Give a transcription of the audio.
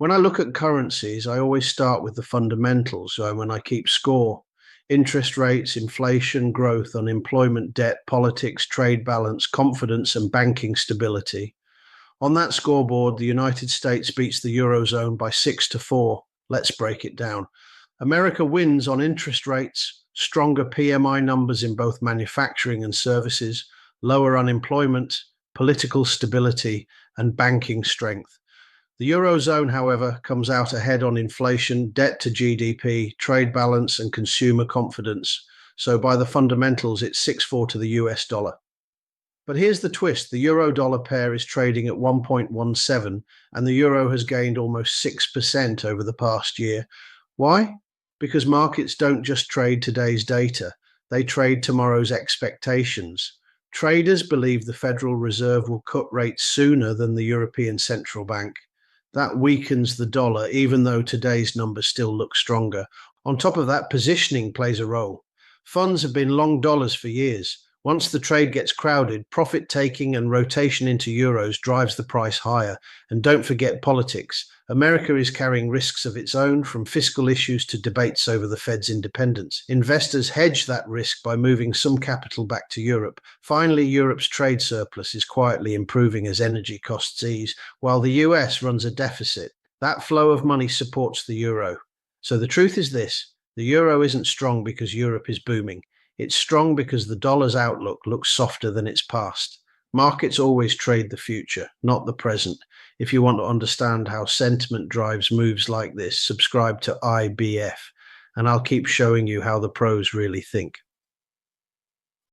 When I look at currencies, I always start with the fundamentals. So when I keep score, interest rates, inflation, growth, unemployment, debt, politics, trade balance, confidence, and banking stability. On that scoreboard, the United States beats the Eurozone by 6-4. Let's break it down. America wins on interest rates, stronger PMI numbers in both manufacturing and services, lower unemployment, political stability, and banking strength. The Eurozone, however, comes out ahead on inflation, debt to GDP, trade balance, and consumer confidence. So by the fundamentals, it's 6-4 to the US dollar. But here's the twist. The euro-dollar pair is trading at 1.17, and the euro has gained almost 6% over the past year. Why? Because markets don't just trade today's data, they trade tomorrow's expectations. Traders believe the Federal Reserve will cut rates sooner than the European Central Bank. That weakens the dollar, even though today's numbers still look stronger. On top of that, positioning plays a role. Funds have been long dollars for years. Once the trade gets crowded, profit taking and rotation into euros drives the price higher. And don't forget politics. America is carrying risks of its own, from fiscal issues to debates over the Fed's independence. Investors hedge that risk by moving some capital back to Europe. Finally, Europe's trade surplus is quietly improving as energy costs ease, while the US runs a deficit. That flow of money supports the euro. So the truth is this: the euro isn't strong because Europe is booming. It's strong because the dollar's outlook looks softer than its past. Markets always trade the future, not the present. If you want to understand how sentiment drives moves like this, subscribe to IBF, and I'll keep showing you how the pros really think.